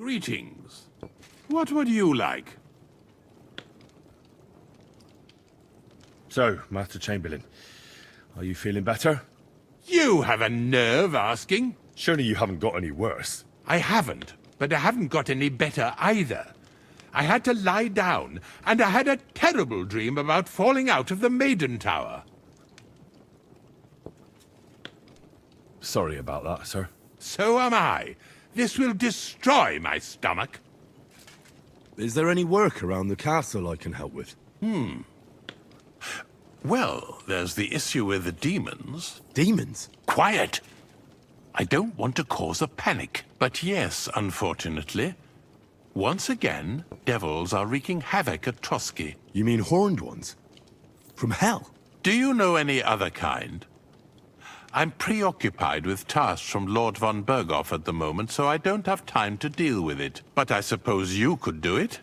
Greetings. What would you like? So, Master Chamberlain, are you feeling better? You have a nerve asking? Surely you haven't got any worse. I haven't, but I haven't got any better either. I had to lie down, and I had a terrible dream about falling out of the Maiden Tower. Sorry about that, sir. So am I. This will destroy my stomach. Is there any work around the castle I can help with? Well, there's the issue with the demons. Demons? Quiet! I don't want to cause a panic, but yes, unfortunately. Once again, devils are wreaking havoc at Trosky. You mean horned ones? From hell? Do you know any other kind? I'm preoccupied with tasks from Lord von Berghoff at the moment, so I don't have time to deal with it. But I suppose you could do it?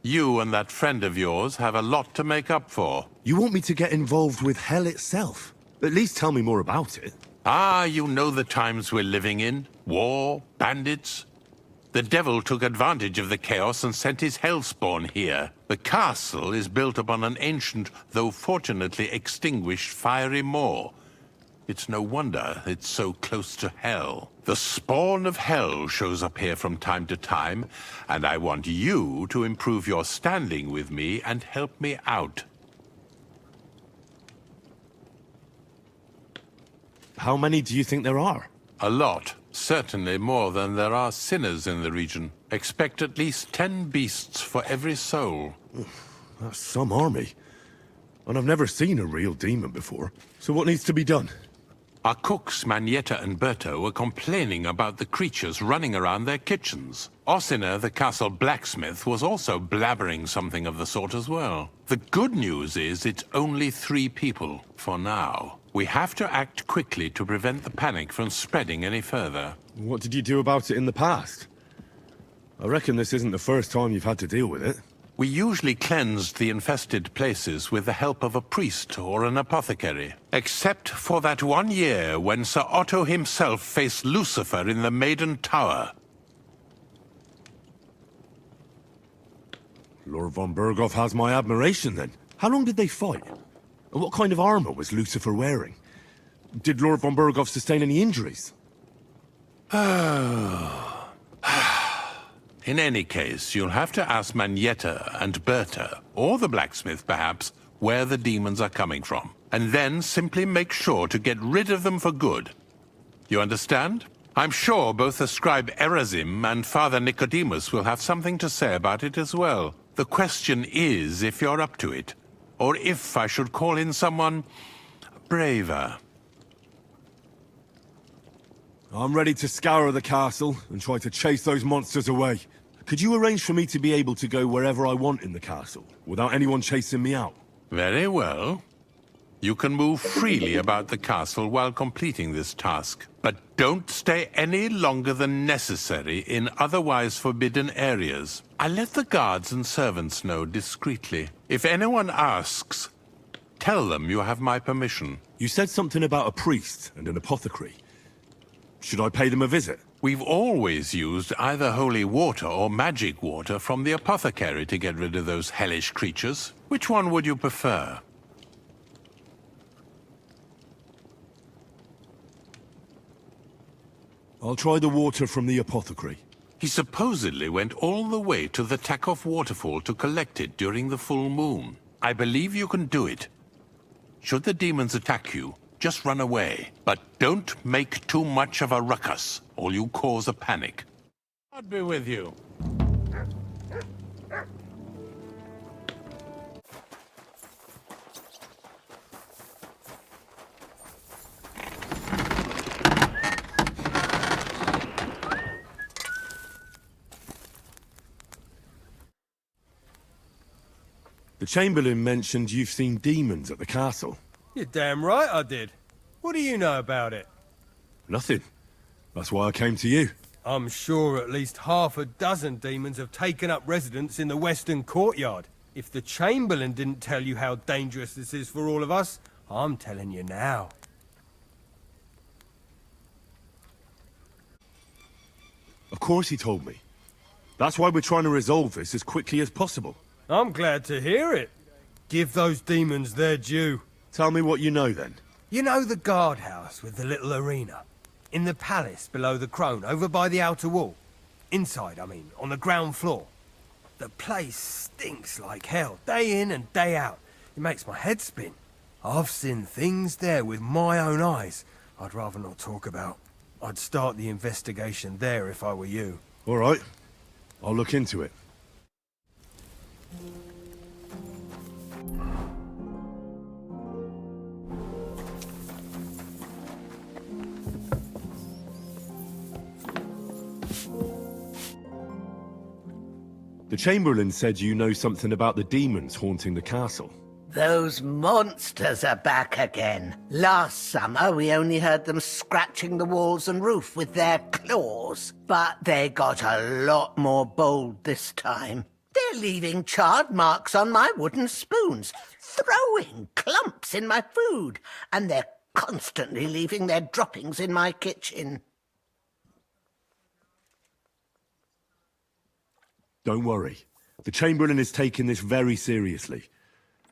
You and that friend of yours have a lot to make up for. You want me to get involved with hell itself? At least tell me more about it. Ah, you know the times we're living in. War, bandits. The devil took advantage of the chaos and sent his hellspawn here. The castle is built upon an ancient, though fortunately extinguished, fiery moor. It's no wonder it's so close to hell. The spawn of hell shows up here from time to time, and I want you to improve your standing with me and help me out. How many do you think there are? A lot. Certainly more than there are sinners in the region. Expect at least 10 beasts for every soul. That's some army. And I've never seen a real demon before. So what needs to be done? Our cooks, Manyeta and Bertha, were complaining about the creatures running around their kitchens. Osina, the castle blacksmith, was also blabbering something of the sort as well. The good news is it's only 3 people, for now. We have to act quickly to prevent the panic from spreading any further. What did you do about it in the past? I reckon this isn't the first time you've had to deal with it. We usually cleansed the infested places with the help of a priest or an apothecary. Except for that one year when Sir Otto himself faced Lucifer in the Maiden Tower. Lord von Berghoff has my admiration then. How long did they fight? And what kind of armor was Lucifer wearing? Did Lord von Berghoff sustain any injuries? In any case, you'll have to ask Manyeta and Bertha, or the blacksmith perhaps, where the demons are coming from. And then simply make sure to get rid of them for good. You understand? I'm sure both the scribe Erazim and Father Nicodemus will have something to say about it as well. The question is if you're up to it, or if I should call in someone braver. I'm ready to scour the castle and try to chase those monsters away. Could you arrange for me to be able to go wherever I want in the castle, without anyone chasing me out? Very well. You can move freely about the castle while completing this task, but don't stay any longer than necessary in otherwise forbidden areas. I'll let the guards and servants know discreetly. If anyone asks, tell them you have my permission. You said something about a priest and an apothecary. Should I pay them a visit? We've always used either holy water or magic water from the apothecary to get rid of those hellish creatures. Which one would you prefer? I'll try the water from the apothecary. He supposedly went all the way to the Takov waterfall to collect it during the full moon. I believe you can do it. Should the demons attack you, just run away. But don't make too much of a ruckus, or you cause a panic. I'll be with you. The Chamberlain mentioned you've seen demons at the castle. You're damn right I did. What do you know about it? Nothing. That's why I came to you. I'm sure at least half a dozen demons have taken up residence in the western courtyard. If the Chamberlain didn't tell you how dangerous this is for all of us, I'm telling you now. Of course he told me. That's why we're trying to resolve this as quickly as possible. I'm glad to hear it. Give those demons their due. Tell me what you know, then. You know the guardhouse with the little arena? In the palace below the crone, over by the outer wall? Inside, I mean, on the ground floor. The place stinks like hell, day in and day out. It makes my head spin. I've seen things there with my own eyes I'd rather not talk about. I'd start the investigation there if I were you. All right. I'll look into it. The Chamberlain said you know something about the demons haunting the castle. Those monsters are back again. Last summer, we only heard them scratching the walls and roof with their claws. But they got a lot more bold this time. They're leaving charred marks on my wooden spoons, throwing clumps in my food, and they're constantly leaving their droppings in my kitchen. Don't worry. The Chamberlain is taking this very seriously.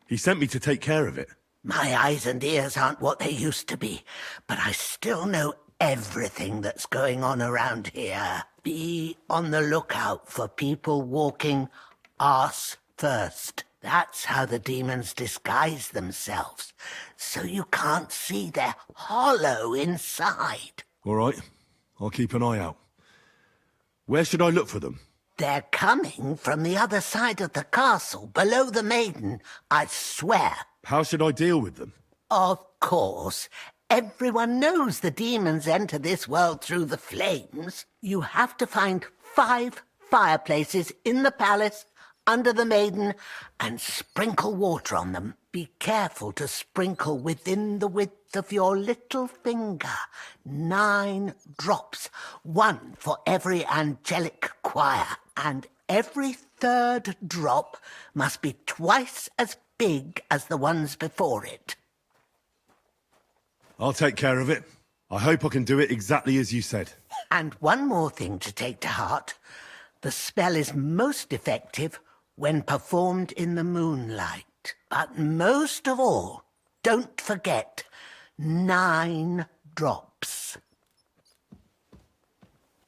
He sent me to take care of it. My eyes and ears aren't what they used to be, but I still know everything that's going on around here. Be on the lookout for people walking arse first. That's how the demons disguise themselves, so you can't see their hollow inside. All right. I'll keep an eye out. Where should I look for them? They're coming from the other side of the castle, below the maiden, I swear. How should I deal with them? Of course. Everyone knows the demons enter this world through the flames. You have to find 5 fireplaces in the palace, under the maiden, and sprinkle water on them. Be careful to sprinkle within the width of your little finger. 9 drops, 1 for every angelic choir. And every 3rd drop must be twice as big as the ones before it. I'll take care of it. I hope I can do it exactly as you said. And one more thing to take to heart. The spell is most effective when performed in the moonlight. But most of all, don't forget 9 drops.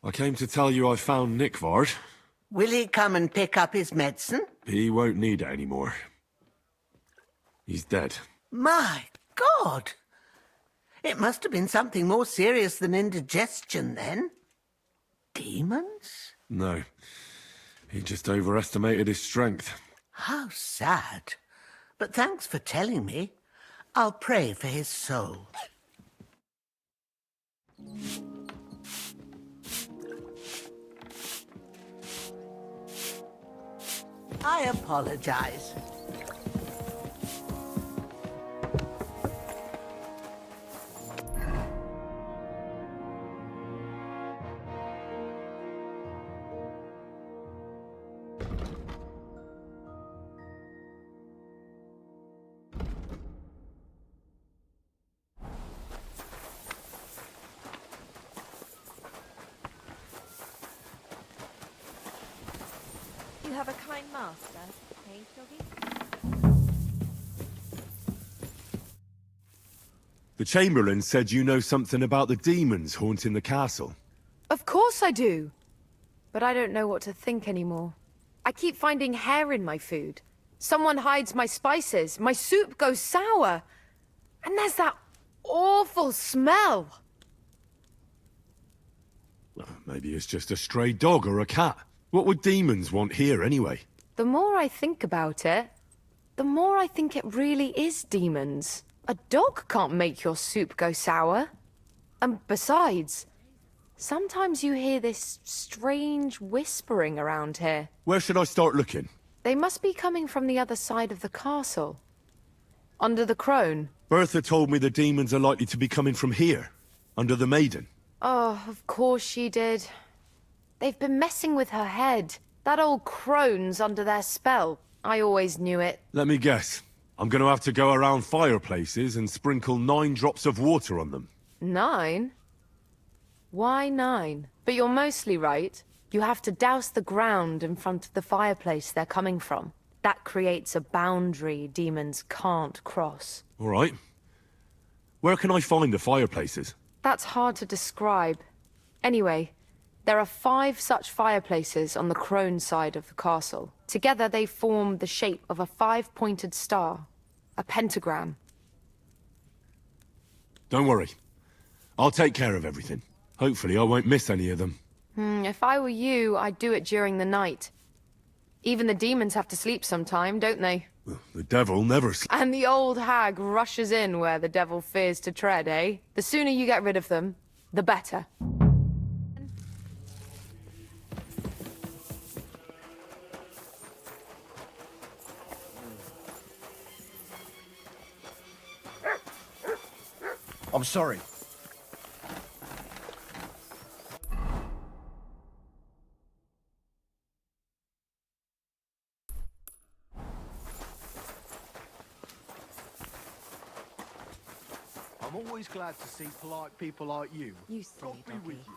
I came to tell you I found Nick Vard. Will he come and pick up his medicine? He won't need it anymore. He's dead. My God! It must have been something more serious than indigestion, then. Demons? No. He just overestimated his strength. How sad. But thanks for telling me. I'll pray for his soul. I apologize. You have a kind master, hey, Doggy? The Chamberlain said you know something about the demons haunting the castle. Of course I do. But I don't know what to think anymore. I keep finding hair in my food. Someone hides my spices. My soup goes sour. And there's that awful smell. Well, maybe it's just a stray dog or a cat. What would demons want here anyway? The more I think about it, the more I think it really is demons. A dog can't make your soup go sour. And besides, sometimes you hear this strange whispering around here. Where should I start looking? They must be coming from the other side of the castle. Under the crone. Bertha told me the demons are likely to be coming from here, under the maiden. Oh, of course she did. They've been messing with her head. That old crone's under their spell. I always knew it. Let me guess. I'm going to have to go around fireplaces and sprinkle 9 drops of water on them. 9? Why 9? But you're mostly right. You have to douse the ground in front of the fireplace they're coming from. That creates a boundary demons can't cross. All right. Where can I find the fireplaces? That's hard to describe. Anyway, there are 5 such fireplaces on the crone side of the castle. Together they form the shape of a 5-pointed star, a pentagram. Don't worry. I'll take care of everything. Hopefully I won't miss any of them. If I were you, I'd do it during the night. Even the demons have to sleep sometime, don't they? The devil never sleeps. And the old hag rushes in where the devil fears to tread, eh? The sooner you get rid of them, the better. I'm sorry. I'm always glad to see polite people like you. You silly God be with doggy. you.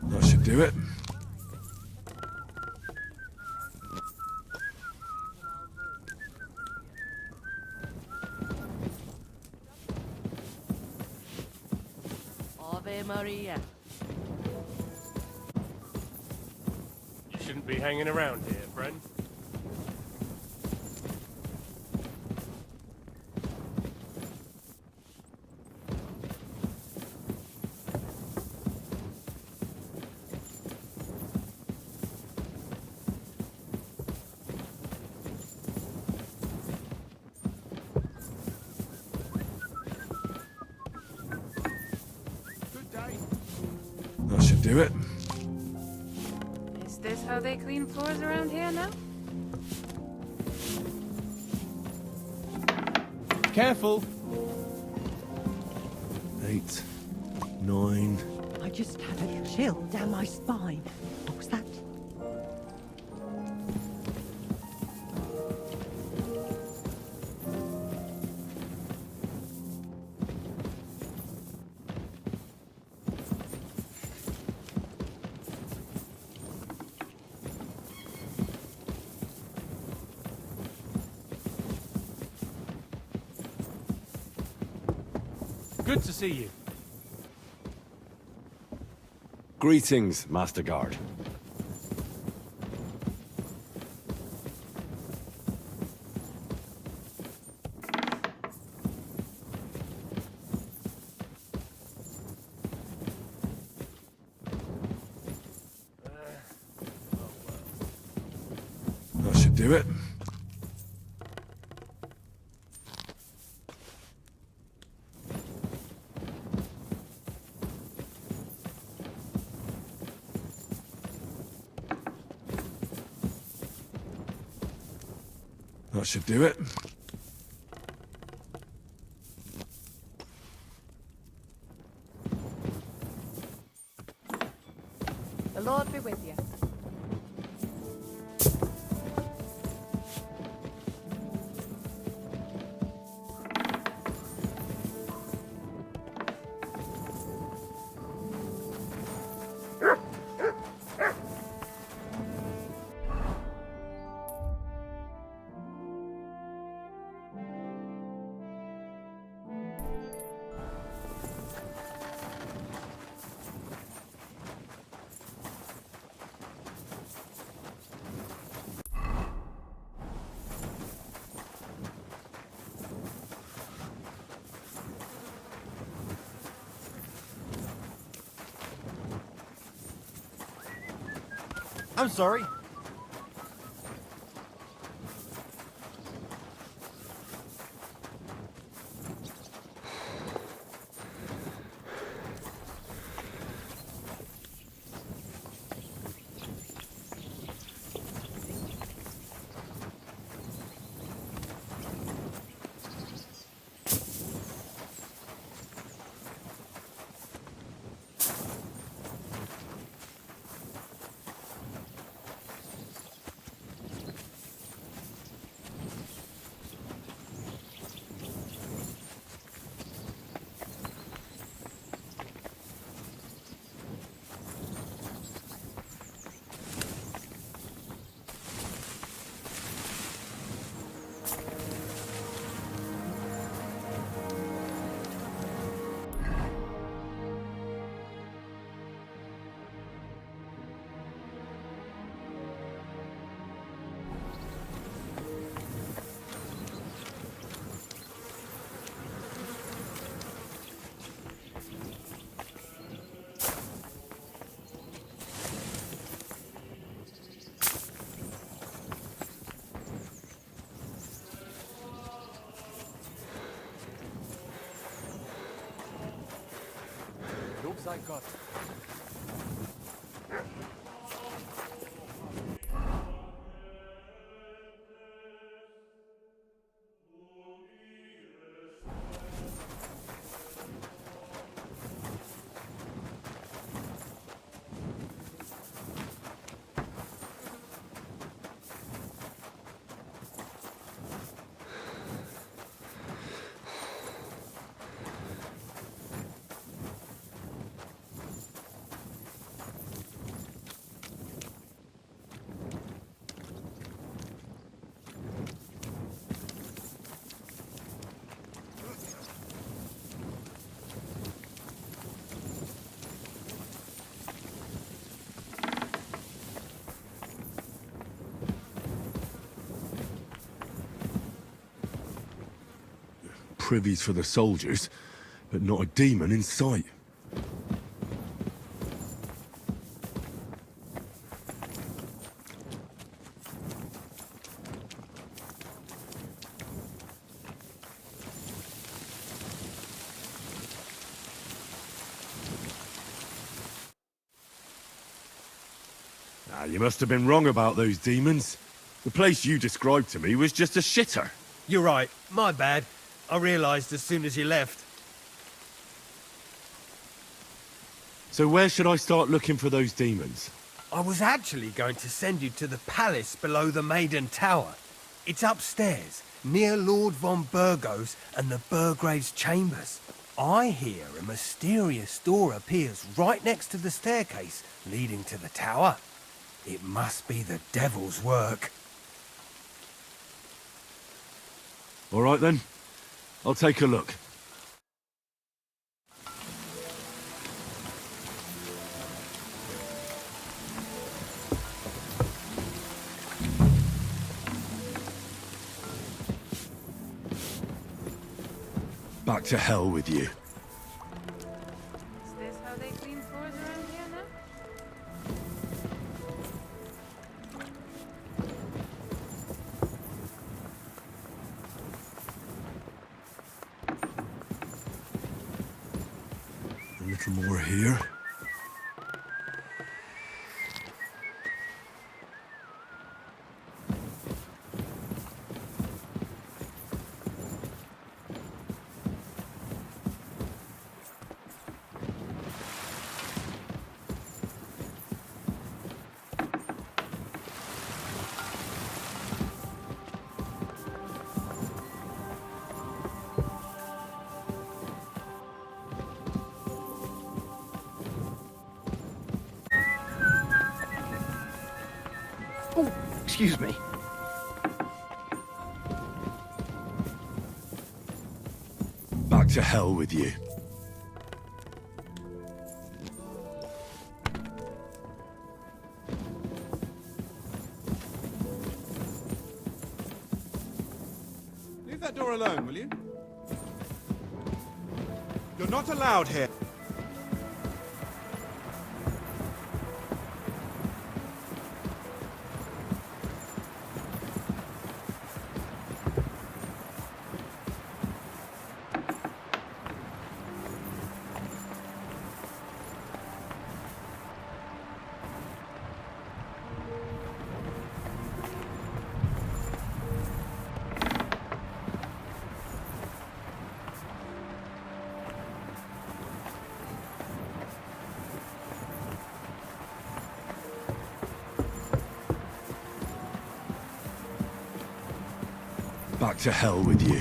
That should do it. Ave Maria. You shouldn't be hanging around here, friend. That should do it. Is this how they clean floors around here now? Careful. 8, 9. I just had a chill down my spine. What was that? Good to see you. Greetings, Master Guard. That should do it. That should do it. The Lord be with you. I'm sorry. as I got. Privies for the soldiers, but not a demon in sight. You must have been wrong about those demons. The place you described to me was just a shitter. You're right. My bad. I realised as soon as you left. So where should I start looking for those demons? I was actually going to send you to the palace below the Maiden Tower. It's upstairs, near Lord von Burgos and the Burgrave's chambers. I hear a mysterious door appears right next to the staircase leading to the tower. It must be the devil's work. All right then. I'll take a look. Back to hell with you. Is this how they clean floors around here now? A little more here. Excuse me. Back to hell with you. Leave that door alone, will you? You're not allowed here. Back to hell with you.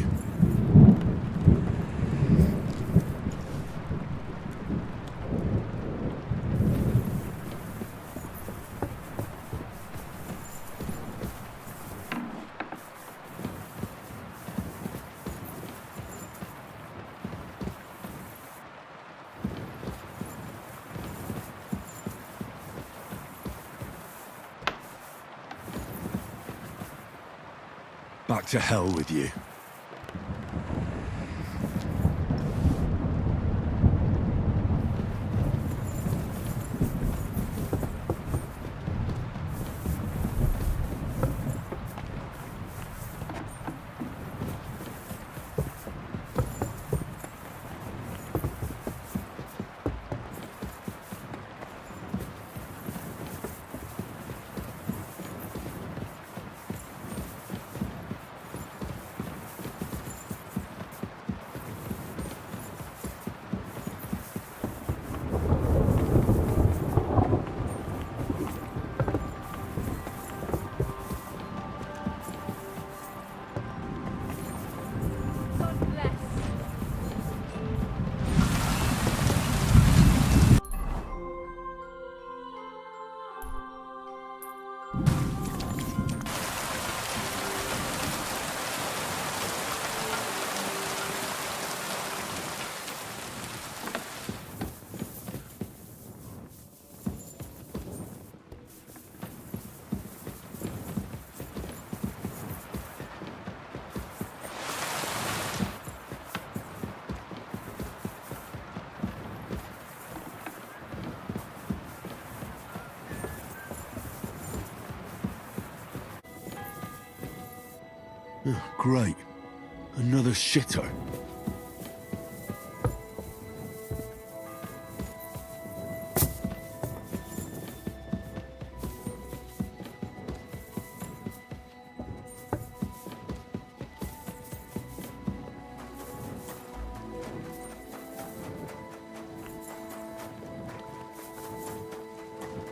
Back to hell with you. Great. Another shitter.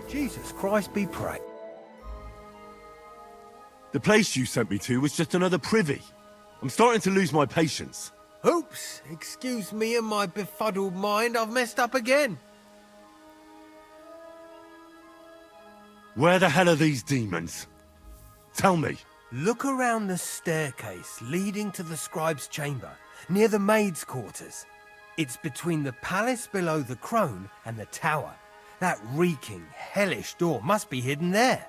Jesus Christ be praised. The place you sent me to was just another privy. I'm starting to lose my patience. Oops, excuse me and my befuddled mind, I've messed up again. Where the hell are these demons? Tell me. Look around the staircase leading to the scribe's chamber, near the maid's quarters. It's between the palace below the crone and the tower. That reeking, hellish door must be hidden there.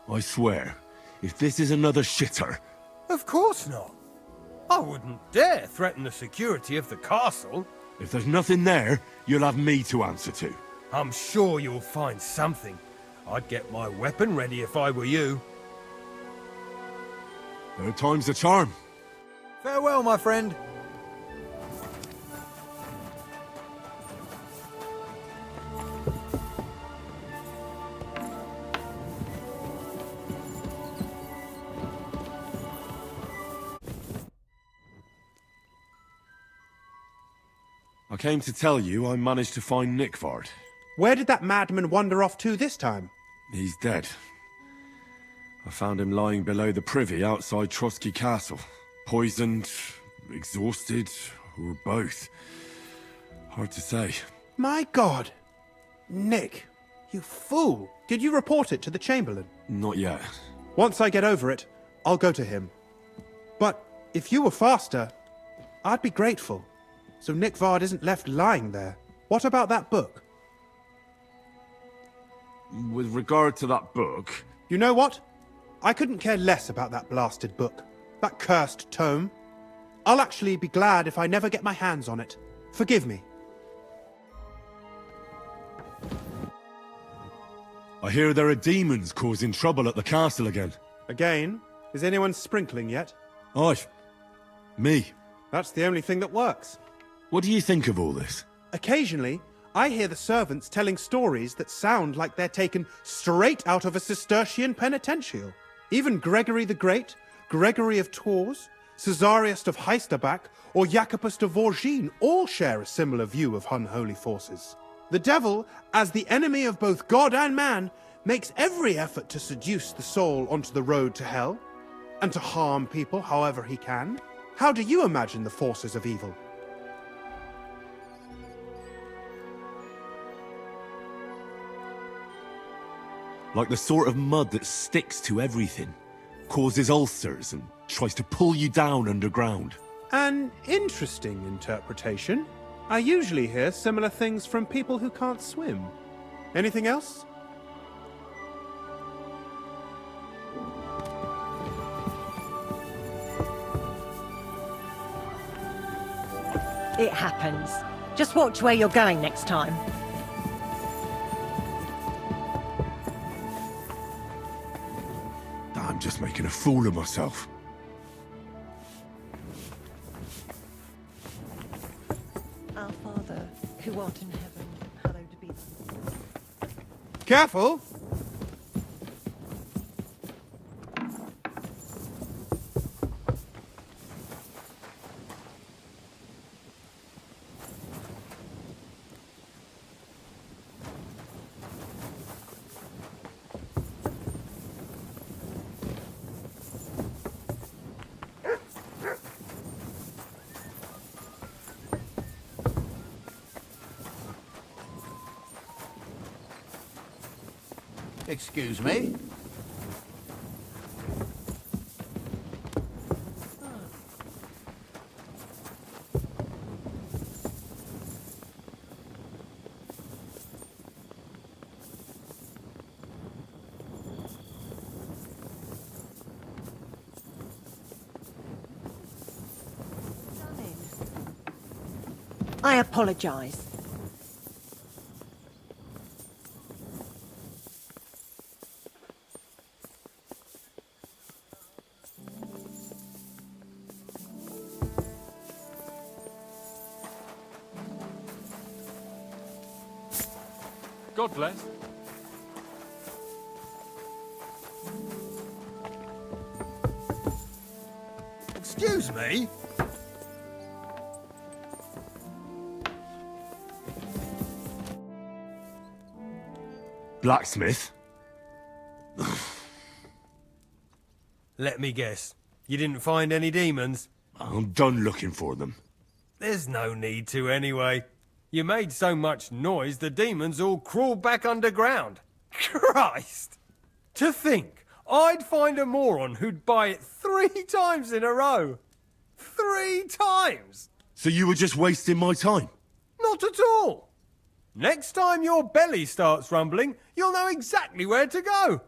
I swear, if this is another shitter... Of course not. I wouldn't dare threaten the security of the castle. If there's nothing there, you'll have me to answer to. I'm sure you'll find something. I'd get my weapon ready if I were you. Third time's a charm. Farewell, my friend. I came to tell you I managed to find Nickvard. Where did that madman wander off to this time? He's dead. I found him lying below the privy outside Trosky Castle. Poisoned, exhausted, or both. Hard to say. My God! Nick, you fool! Did you report it to the Chamberlain? Not yet. Once I get over it, I'll go to him. But if you were faster, I'd be grateful. So Nickvard isn't left lying there. What about that book? With regard to that book... You know what? I couldn't care less about that blasted book. That cursed tome. I'll actually be glad if I never get my hands on it. Forgive me. I hear there are demons causing trouble at the castle again. Again? Is anyone sprinkling yet? Aye. Me. That's the only thing that works. What do you think of all this? Occasionally, I hear the servants telling stories that sound like they're taken straight out of a Cistercian penitential. Even Gregory the Great, Gregory of Tours, Caesarius of Heisterbach, or Jacobus de Vorgine all share a similar view of unholy forces. The devil, as the enemy of both God and man, makes every effort to seduce the soul onto the road to hell, and to harm people however he can. How do you imagine the forces of evil? Like the sort of mud that sticks to everything, causes ulcers and tries to pull you down underground. An interesting interpretation. I usually hear similar things from people who can't swim. Anything else? It happens. Just watch where you're going next time. I'm just making a fool of myself. Our Father, who art in heaven, hallowed be thy name. Careful! Excuse me? I apologize. God bless. Excuse me? Blacksmith? Let me guess. You didn't find any demons? I'm done looking for them. There's no need to anyway. You made so much noise the demons all crawled back underground. Christ! To think I'd find a moron who'd buy it 3 times in a row. 3 times! So you were just wasting my time? Not at all. Next time your belly starts rumbling, you'll know exactly where to go.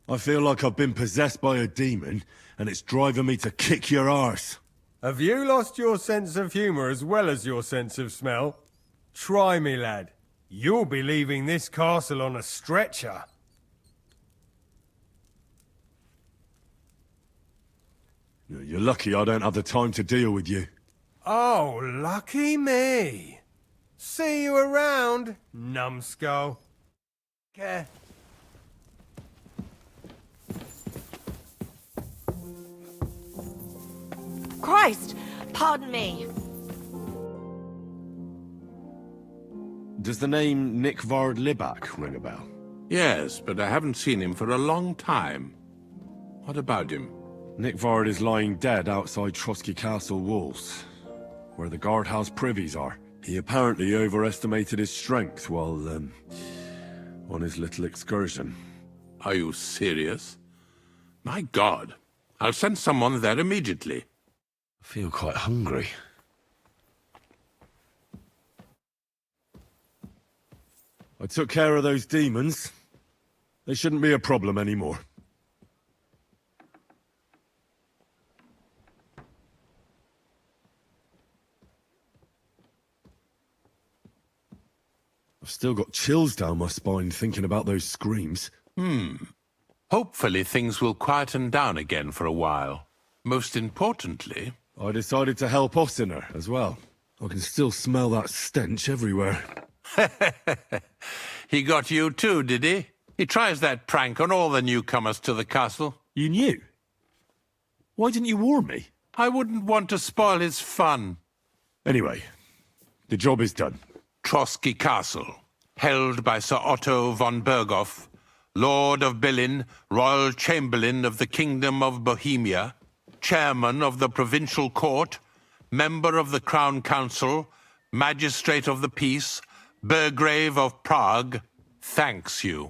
I feel like I've been possessed by a demon, and it's driving me to kick your arse. Have you lost your sense of humour as well as your sense of smell? Try me, lad. You'll be leaving this castle on a stretcher. You're lucky I don't have the time to deal with you. Oh, lucky me. See you around, numbskull. Care. Christ! Pardon me. Does the name Nick Vard Libak ring a bell? Yes, but I haven't seen him for a long time. What about him? Nick Vard is lying dead outside Trosky Castle walls, where the guardhouse privies are. He apparently overestimated his strength while, on his little excursion. Are you serious? My God. I'll send someone there immediately. I feel quite hungry. I took care of those demons. They shouldn't be a problem anymore. I've still got chills down my spine thinking about those screams. Hopefully things will quieten down again for a while. Most importantly... I decided to help Osina as well. I can still smell that stench everywhere. He got you too, did he? He tries that prank on all the newcomers to the castle. You knew? Why didn't you warn me? I wouldn't want to spoil his fun. Anyway, the job is done. Trosky Castle, held by Sir Otto von Berghoff, Lord of Billin, Royal Chamberlain of the Kingdom of Bohemia, Chairman of the Provincial Court, Member of the Crown Council, Magistrate of the Peace, Burgrave of Prague, thanks you.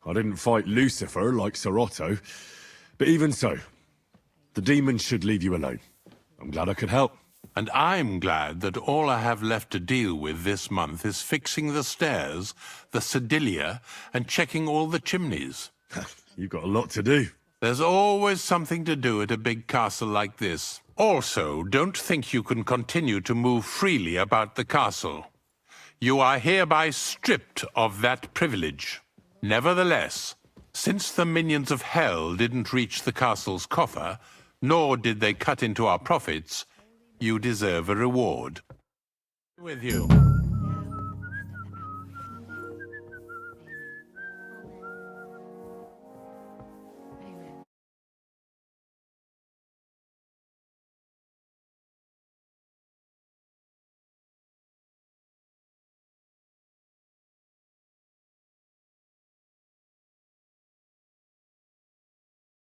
I didn't fight Lucifer like Sir Otto, but even so, the demons should leave you alone. I'm glad I could help. And I'm glad that all I have left to deal with this month is fixing the stairs, the sedilia, and checking all the chimneys. You've got a lot to do. There's always something to do at a big castle like this. Also, don't think you can continue to move freely about the castle. You are hereby stripped of that privilege. Nevertheless, since the minions of hell didn't reach the castle's coffer, nor did they cut into our profits, you deserve a reward. With you.